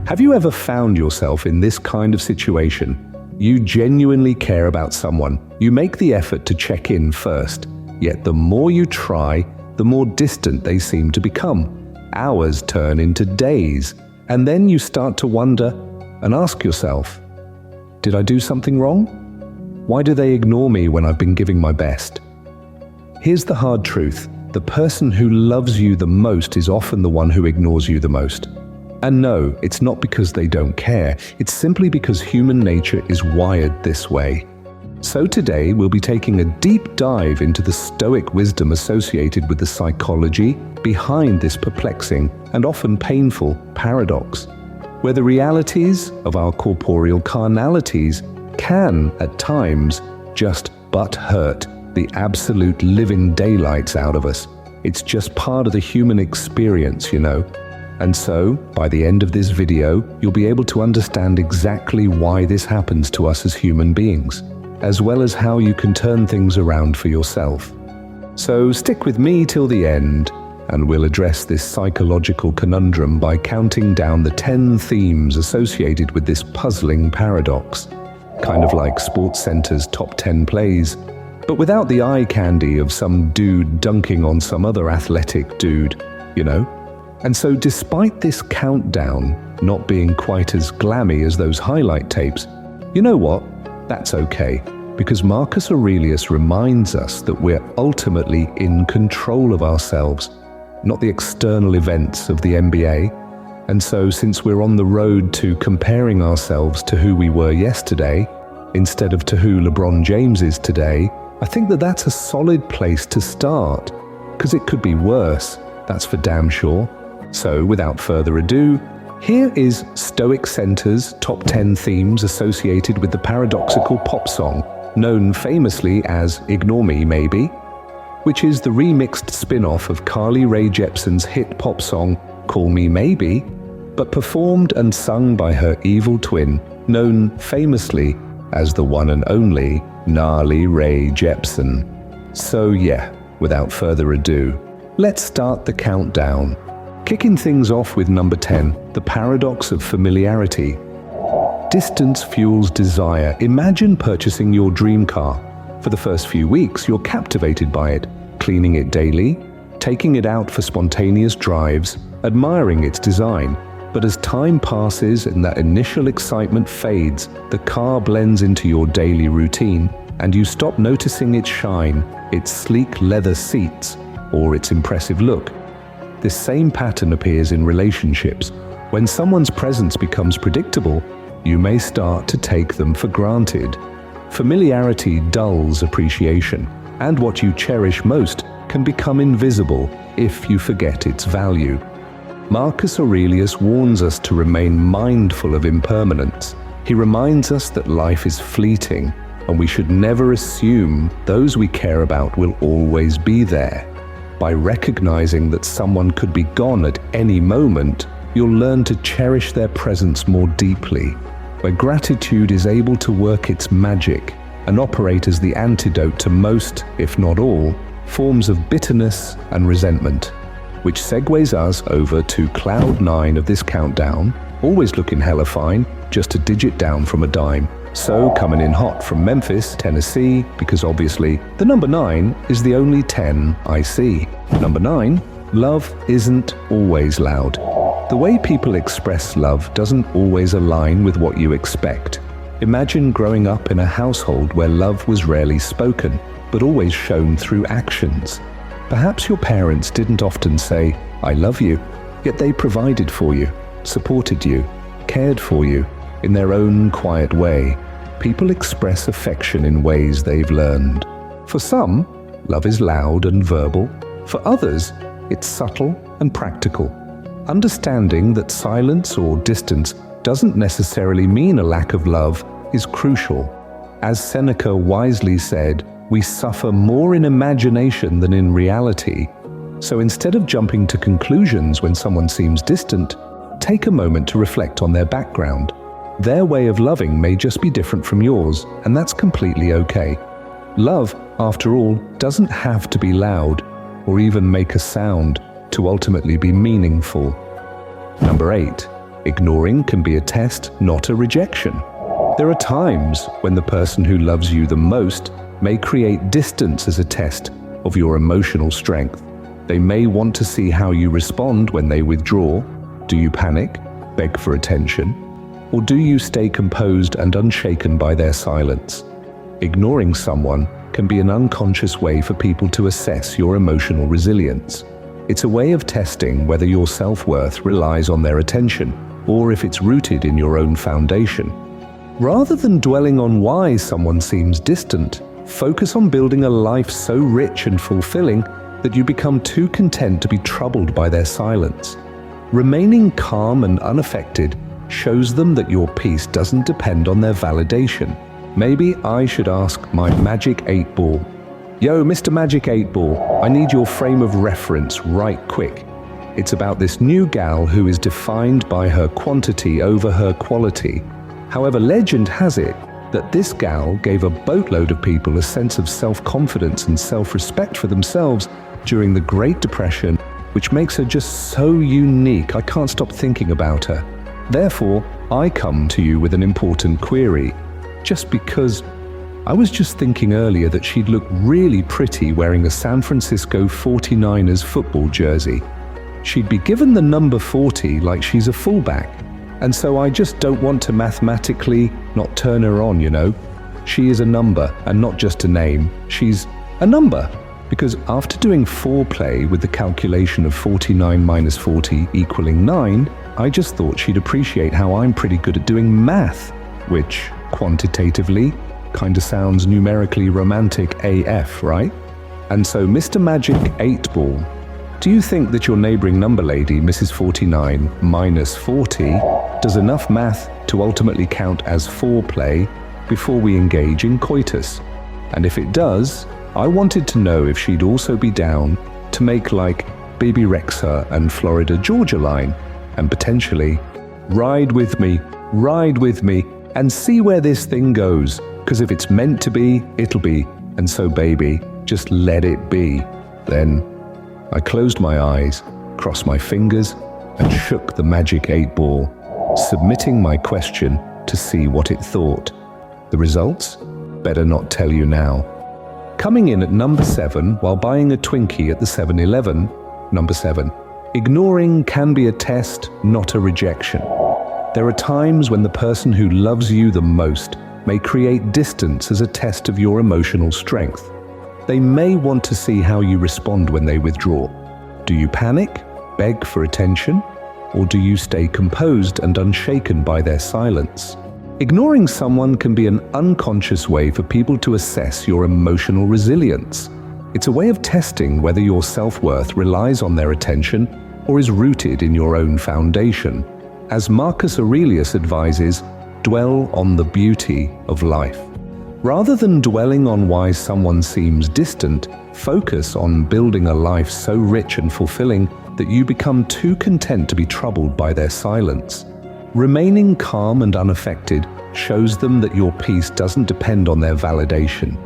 Have you ever found yourself in this kind of situation? You genuinely care about someone. You make the effort to check in first, yet the more you try, the more distant they seem to become. Hours turn into days, and then you start to wonder and ask yourself, did I do something wrong? Why do they ignore me when I've been giving my best? Here's the hard truth. The person who loves you the most is often the one who ignores you the most. And no, it's not because they don't care. It's simply because human nature is wired this way. So today we'll be taking a deep dive into the Stoic wisdom associated with the psychology behind this perplexing and often painful paradox, where the realities of our corporeal carnalities can, at times, just but hurt the absolute living daylights out of us. It's just part of the human experience, you know. And so, by the end of this video, you'll be able to understand exactly why this happens to us as human beings, as well as how you can turn things around for yourself. So stick with me till the end, and we'll address this psychological conundrum by counting down the 10 themes associated with this puzzling paradox. Kind of like SportsCenter's top 10 plays, but without the eye candy of some dude dunking on some other athletic dude, you know? And so despite this countdown not being quite as glammy as those highlight tapes, you know what? That's okay, because Marcus Aurelius reminds us that we're ultimately in control of ourselves, not the external events of the NBA. And so since we're on the road to comparing ourselves to who we were yesterday, instead of to who LeBron James is today, I think that that's a solid place to start, because it could be worse, that's for damn sure. So without further ado, here is Stoic Center's top 10 themes associated with the paradoxical pop song, known famously as Ignore Me Maybe, which is the remixed spin-off of Carly Rae Jepsen's hit pop song Call Me Maybe, but performed and sung by her evil twin, known famously as the one and only Carly Rae Jepsen. So yeah, without further ado, let's start the countdown. Kicking things off with number 10, the Paradox of Familiarity. Distance fuels desire. Imagine purchasing your dream car. For the first few weeks, you're captivated by it, cleaning it daily, taking it out for spontaneous drives, admiring its design. But as time passes and that initial excitement fades, the car blends into your daily routine, and you stop noticing its shine, its sleek leather seats, or its impressive look. This same pattern appears in relationships. When someone's presence becomes predictable, you may start to take them for granted. Familiarity dulls appreciation, and what you cherish most can become invisible if you forget its value. Marcus Aurelius warns us to remain mindful of impermanence. He reminds us that life is fleeting, and we should never assume those we care about will always be there. By recognizing that someone could be gone at any moment, you'll learn to cherish their presence more deeply, where gratitude is able to work its magic and operate as the antidote to most, if not all, forms of bitterness and resentment. Which segues us over to cloud 9 of this countdown, always looking hella fine, just a digit down from a dime. So coming in hot from Memphis, Tennessee, because obviously the number 9 is the only 10 I see. Number 9, love isn't always loud. The way people express love doesn't always align with what you expect. Imagine growing up in a household where love was rarely spoken, but always shown through actions. Perhaps your parents didn't often say, "I love you," yet they provided for you, supported you, cared for you, in their own quiet way. People express affection in ways they've learned. For some, love is loud and verbal. For others, it's subtle and practical. Understanding that silence or distance doesn't necessarily mean a lack of love is crucial. As Seneca wisely said, we suffer more in imagination than in reality. So instead of jumping to conclusions when someone seems distant, take a moment to reflect on their background. Their way of loving may just be different from yours, and that's completely okay. Love, after all, doesn't have to be loud or even make a sound to ultimately be meaningful. Number 8. Ignoring can be a test, not a rejection. There are times when the person who loves you the most may create distance as a test of your emotional strength. They may want to see how you respond when they withdraw. Do you panic, beg for attention, or do you stay composed and unshaken by their silence? Ignoring someone can be an unconscious way for people to assess your emotional resilience. It's a way of testing whether your self-worth relies on their attention or if it's rooted in your own foundation. Rather than dwelling on why someone seems distant, focus on building a life so rich and fulfilling that you become too content to be troubled by their silence. Remaining calm and unaffected shows them that your peace doesn't depend on their validation. Maybe I should ask my Magic 8 Ball. Yo, Mr. Magic 8 Ball, I need your frame of reference right quick. It's about this new gal who is defined by her quantity over her quality. However, legend has it that this gal gave a boatload of people a sense of self-confidence and self-respect for themselves during the Great Depression, which makes her just so unique. I can't stop thinking about her. Therefore, I come to you with an important query. Just because I was just thinking earlier that she'd look really pretty wearing a San Francisco 49ers football jersey. She'd be given the number 40 like she's a fullback. And so I just don't want to mathematically not turn her on, you know. She is a number and not just a name. She's a number. Because after doing foreplay with the calculation of 49 minus 40 equaling 9, I just thought she'd appreciate how I'm pretty good at doing math, which quantitatively kinda sounds numerically romantic AF, right? And so Mr. Magic 8 Ball, do you think that your neighboring number lady, Mrs. 49 minus 40, does enough math to ultimately count as foreplay before we engage in coitus? And if it does, I wanted to know if she'd also be down to make like Baby Rexha and Florida Georgia line and potentially ride with me, and see where this thing goes. Because if it's meant to be, it'll be. And so baby, just let it be. Then I closed my eyes, crossed my fingers, and shook the Magic 8 Ball, submitting my question to see what it thought. The results? Better not tell you now. Coming in at number 7 while buying a Twinkie at the 7-Eleven, number 7. Ignoring can be a test, not a rejection. There are times when the person who loves you the most may create distance as a test of your emotional strength. They may want to see how you respond when they withdraw. Do you panic, beg for attention, or do you stay composed and unshaken by their silence? Ignoring someone can be an unconscious way for people to assess your emotional resilience. It's a way of testing whether your self-worth relies on their attention or is rooted in your own foundation. As Marcus Aurelius advises, dwell on the beauty of life. Rather than dwelling on why someone seems distant, focus on building a life so rich and fulfilling that you become too content to be troubled by their silence. Remaining calm and unaffected shows them that your peace doesn't depend on their validation.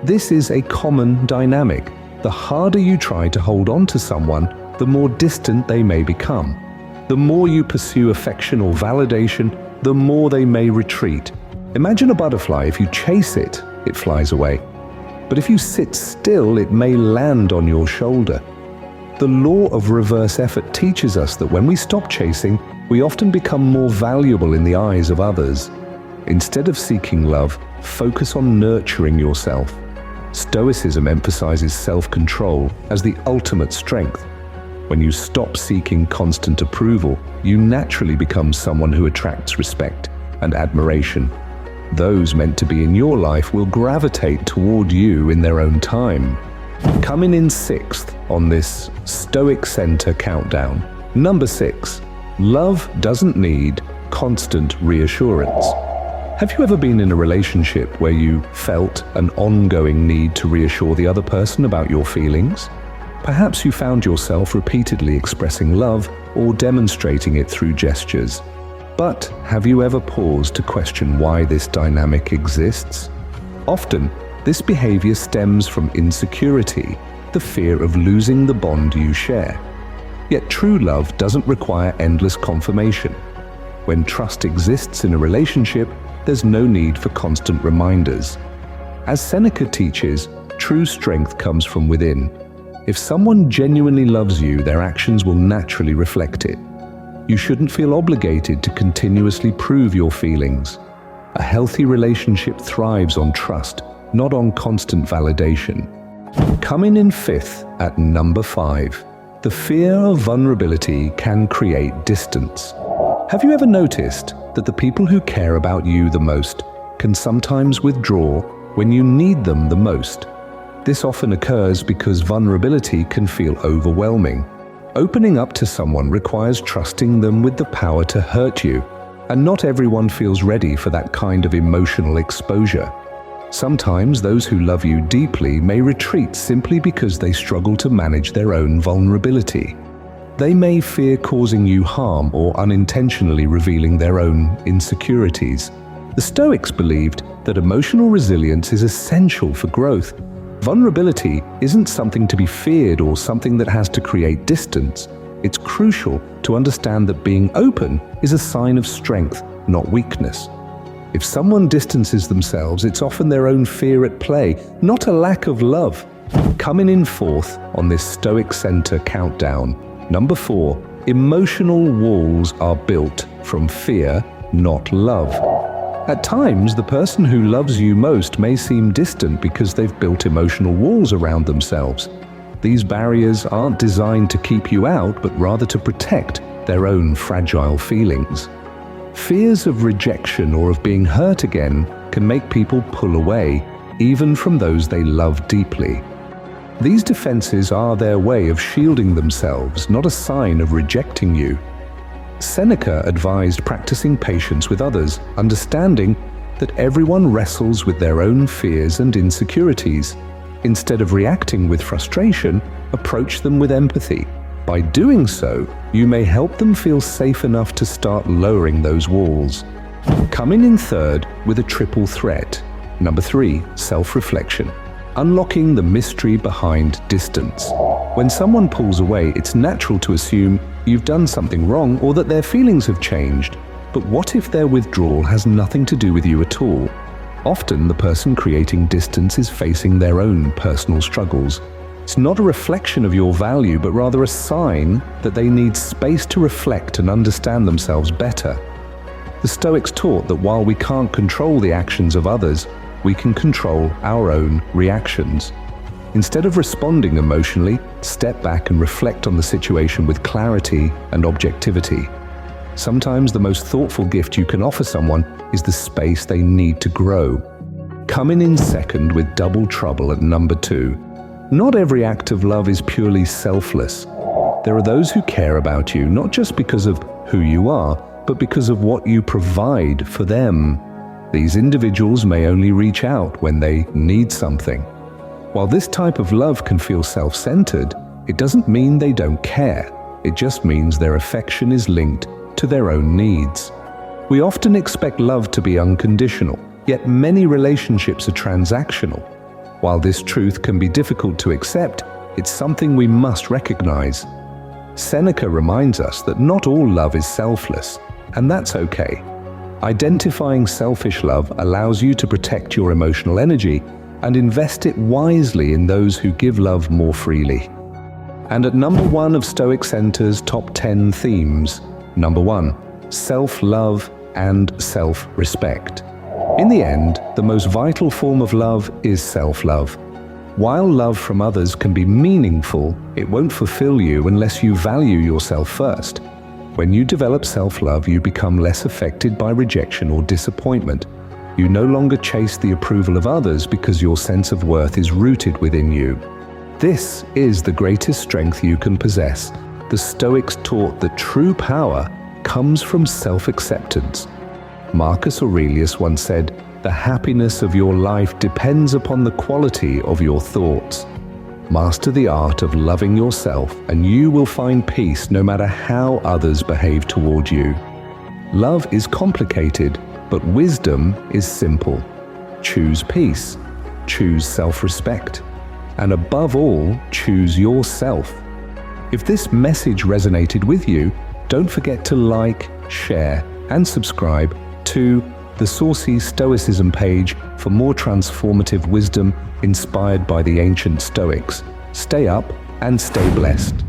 This is a common dynamic. The harder you try to hold on to someone, the more distant they may become. The more you pursue affection or validation, the more they may retreat. Imagine a butterfly. If you chase it, it flies away. But if you sit still, it may land on your shoulder. The law of reverse effort teaches us that when we stop chasing, we often become more valuable in the eyes of others. Instead of seeking love, focus on nurturing yourself. Stoicism emphasizes self-control as the ultimate strength. When you stop seeking constant approval, you naturally become someone who attracts respect and admiration. Those meant to be in your life will gravitate toward you in their own time. Coming in 6th on this Stoic Center countdown. Number 6. Love doesn't need constant reassurance. Have you ever been in a relationship where you felt an ongoing need to reassure the other person about your feelings? Perhaps you found yourself repeatedly expressing love or demonstrating it through gestures. But have you ever paused to question why this dynamic exists? Often, this behavior stems from insecurity, the fear of losing the bond you share. Yet true love doesn't require endless confirmation. When trust exists in a relationship, there's no need for constant reminders. As Seneca teaches, true strength comes from within. If someone genuinely loves you, their actions will naturally reflect it. You shouldn't feel obligated to continuously prove your feelings. A healthy relationship thrives on trust, not on constant validation. Coming in fifth at number 5. The fear of vulnerability can create distance. Have you ever noticed that the people who care about you the most can sometimes withdraw when you need them the most? This often occurs because vulnerability can feel overwhelming. Opening up to someone requires trusting them with the power to hurt you, and not everyone feels ready for that kind of emotional exposure. Sometimes those who love you deeply may retreat simply because they struggle to manage their own vulnerability. They may fear causing you harm or unintentionally revealing their own insecurities. The Stoics believed that emotional resilience is essential for growth. Vulnerability isn't something to be feared or something that has to create distance. It's crucial to understand that being open is a sign of strength, not weakness. If someone distances themselves, it's often their own fear at play, not a lack of love. Coming in fourth on this Stoic Center countdown, number 4, emotional walls are built from fear, not love. At times, the person who loves you most may seem distant because they've built emotional walls around themselves. These barriers aren't designed to keep you out, but rather to protect their own fragile feelings. Fears of rejection or of being hurt again can make people pull away, even from those they love deeply. These defenses are their way of shielding themselves, not a sign of rejecting you. Seneca advised practicing patience with others, understanding that everyone wrestles with their own fears and insecurities. Instead of reacting with frustration, approach them with empathy. By doing so, you may help them feel safe enough to start lowering those walls. Coming in third with a triple threat. Number 3, self-reflection. Unlocking the mystery behind distance. When someone pulls away, it's natural to assume you've done something wrong or that their feelings have changed. But what if their withdrawal has nothing to do with you at all? Often, the person creating distance is facing their own personal struggles. It's not a reflection of your value, but rather a sign that they need space to reflect and understand themselves better. The Stoics taught that while we can't control the actions of others, we can control our own reactions. Instead of responding emotionally, step back and reflect on the situation with clarity and objectivity. Sometimes the most thoughtful gift you can offer someone is the space they need to grow. Coming in second with double trouble at number 2. Not every act of love is purely selfless. There are those who care about you not just because of who you are, but because of what you provide for them. These individuals may only reach out when they need something. While this type of love can feel self-centered, it doesn't mean they don't care. It just means their affection is linked to their own needs. We often expect love to be unconditional, yet many relationships are transactional. While this truth can be difficult to accept, it's something we must recognize. Seneca reminds us that not all love is selfless, and that's okay. Identifying selfish love allows you to protect your emotional energy and invest it wisely in those who give love more freely. And at number 1 of Stoic Center's top 10 themes, number 1, self-love and self-respect. In the end, the most vital form of love is self-love. While love from others can be meaningful, it won't fulfill you unless you value yourself first. When you develop self-love, you become less affected by rejection or disappointment. You no longer chase the approval of others because your sense of worth is rooted within you. This is the greatest strength you can possess. The Stoics taught that true power comes from self-acceptance. Marcus Aurelius once said, "The happiness of your life depends upon the quality of your thoughts." Master the art of loving yourself, and you will find peace no matter how others behave toward you. Love is complicated, but wisdom is simple. Choose peace, choose self-respect, and above all, choose yourself. If this message resonated with you, don't forget to like, share, and subscribe to the Saucy Stoicism page for more transformative wisdom inspired by the ancient Stoics. Stay up and stay blessed.